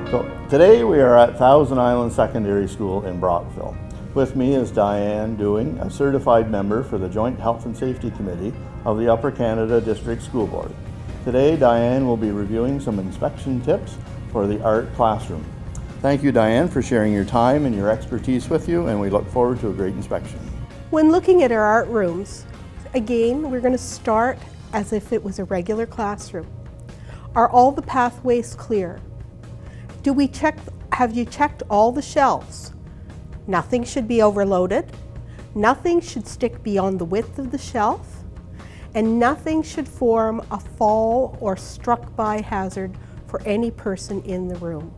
So today we are at Thousand Island Secondary School in Brockville. With me is Diane Dewing, a certified member for the Joint Health and Safety Committee of the Upper Canada District School Board. Today Diane will be reviewing some inspection tips for the art classroom. Thank you, Diane, for sharing your time and your expertise with you, and we look forward to a great inspection. When looking at our art rooms, again, we're going to start as if it was a regular classroom. Are all the pathways clear? Have you checked all the shelves? Nothing should be overloaded. Nothing should stick beyond the width of the shelf. And nothing should form a fall or struck by hazard for any person in the room.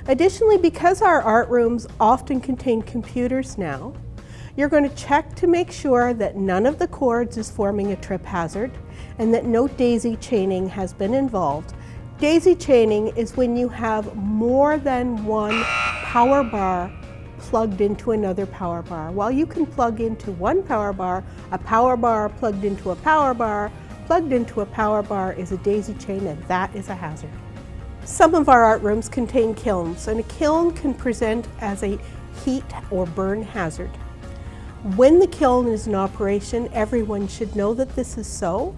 Additionally, because our art rooms often contain computers now, you're going to check to make sure that none of the cords is forming a trip hazard and that no daisy chaining has been involved. Daisy chaining is when you have more than one power bar plugged into another power bar. While you can plug into one power bar, a power bar plugged into a power bar, plugged into a power bar is a daisy chain, and that is a hazard. Some of our art rooms contain kilns, and a kiln can present as a heat or burn hazard. When the kiln is in operation, everyone should know that this is so.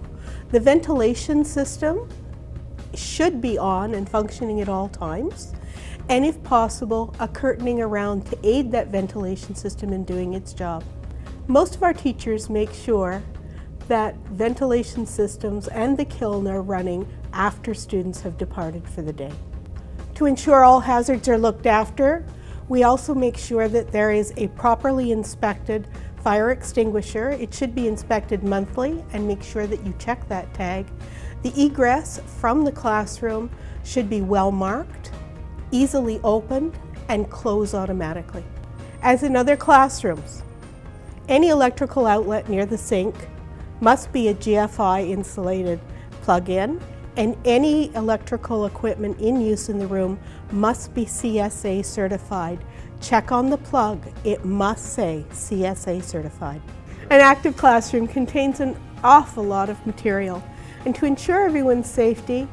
The ventilation system should be on and functioning at all times, and if possible, a curtaining around to aid that ventilation system in doing its job. Most of our teachers make sure that ventilation systems and the kiln are running after students have departed for the day. To ensure all hazards are looked after, we also make sure that there is a properly inspected fire extinguisher. It should be inspected monthly, and make sure that you check that tag. The egress from the classroom should be well marked, easily opened, and close automatically. As in other classrooms, any electrical outlet near the sink must be a GFI insulated plug-in, and any electrical equipment in use in the room must be CSA certified. Check on the plug, it must say CSA certified. An active classroom contains an awful lot of material, and to ensure everyone's safety,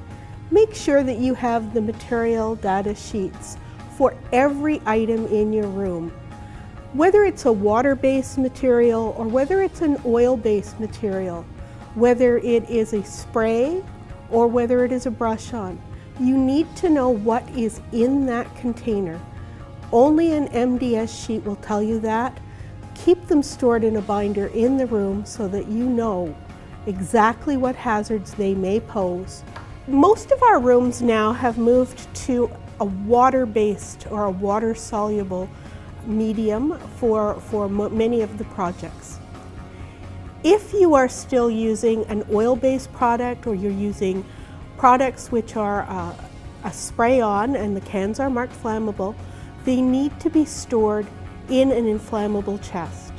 make sure that you have the material data sheets for every item in your room. Whether it's a water-based material or whether it's an oil-based material, whether it is a spray or whether it is a brush-on, you need to know what is in that container. Only an MDS sheet will tell you that. Keep them stored in a binder in the room so that you know exactly what hazards they may pose. Most of our rooms now have moved to a water-based or a water-soluble medium for many of the projects. If you are still using an oil-based product, or you're using products which are a spray-on and the cans are marked flammable, they need to be stored in an inflammable chest.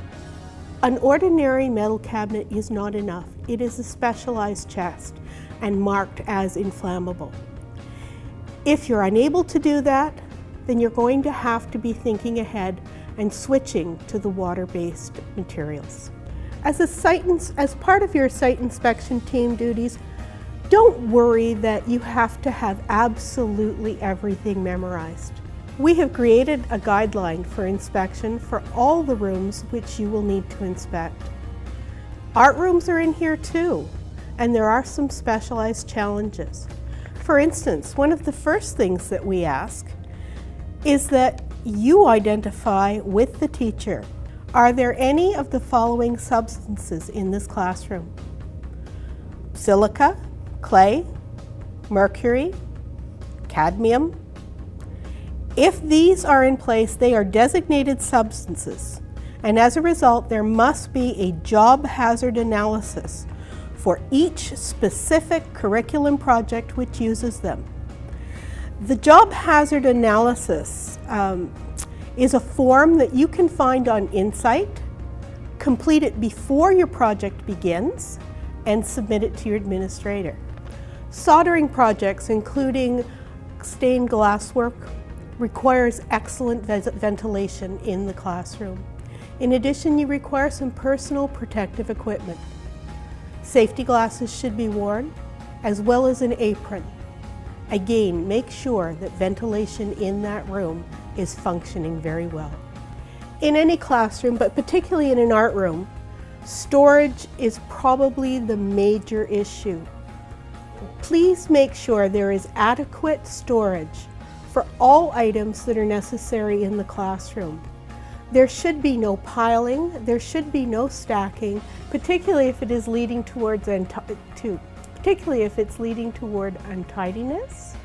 An ordinary metal cabinet is not enough. It is a specialized chest and marked as inflammable. If you're unable to do that, then you're going to have to be thinking ahead and switching to the water-based materials. As part of your site inspection team duties, don't worry that you have to have absolutely everything memorized. We have created a guideline for inspection for all the rooms which you will need to inspect. Art rooms are in here too, and there are some specialized challenges. For instance, one of the first things that we ask is that you identify with the teacher, are there any of the following substances in this classroom? Silica, clay, mercury, cadmium. If these are in place, they are designated substances, and as a result, there must be a job hazard analysis for each specific curriculum project which uses them. The job hazard analysis is a form that you can find on Insight, complete it before your project begins, and submit it to your administrator. Soldering projects, including stained glass work, requires excellent ventilation in the classroom. In addition, you require some personal protective equipment. Safety glasses should be worn, as well as an apron. Again, make sure that ventilation in that room is functioning very well. In any classroom, but particularly in an art room, storage is probably the major issue. Please make sure there is adequate storage for all items that are necessary in the classroom. There should be no piling, there should be no stacking, particularly if it is leading towards untidiness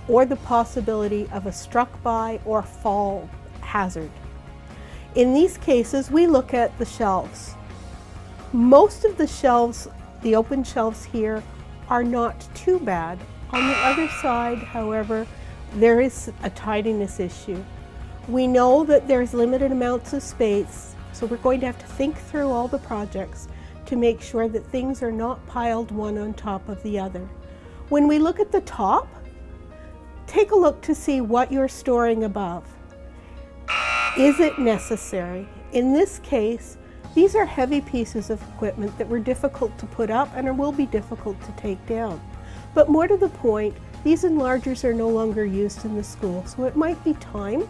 or the possibility of a struck by or fall hazard. In these cases, we look at the shelves. Most of the shelves, the open shelves here, are not too bad. On the other side, however, there is a tidiness issue. We know that there's limited amounts of space, so we're going to have to think through all the projects to make sure that things are not piled one on top of the other. When we look at the top, take a look to see what you're storing above. Is it necessary? In this case, these are heavy pieces of equipment that were difficult to put up and will be difficult to take down. But more to the point, these enlargers are no longer used in the school, so it might be time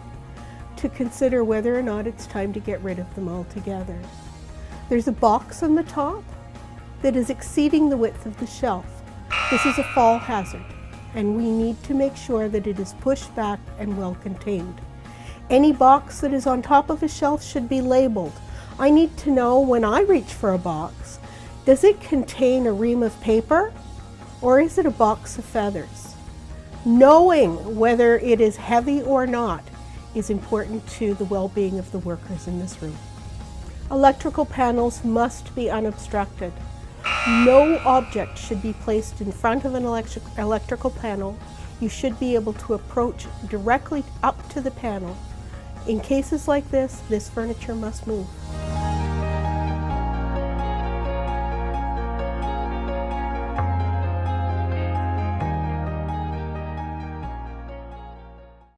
to consider whether or not it's time to get rid of them altogether. There's a box on the top that is exceeding the width of the shelf. This is a fall hazard, and we need to make sure that it is pushed back and well contained. Any box that is on top of a shelf should be labeled. I need to know when I reach for a box, does it contain a ream of paper or is it a box of feathers? Knowing whether it is heavy or not is important to the well-being of the workers in this room. Electrical panels must be unobstructed. No object should be placed in front of an electrical panel. You should be able to approach directly up to the panel. In cases like this furniture must move.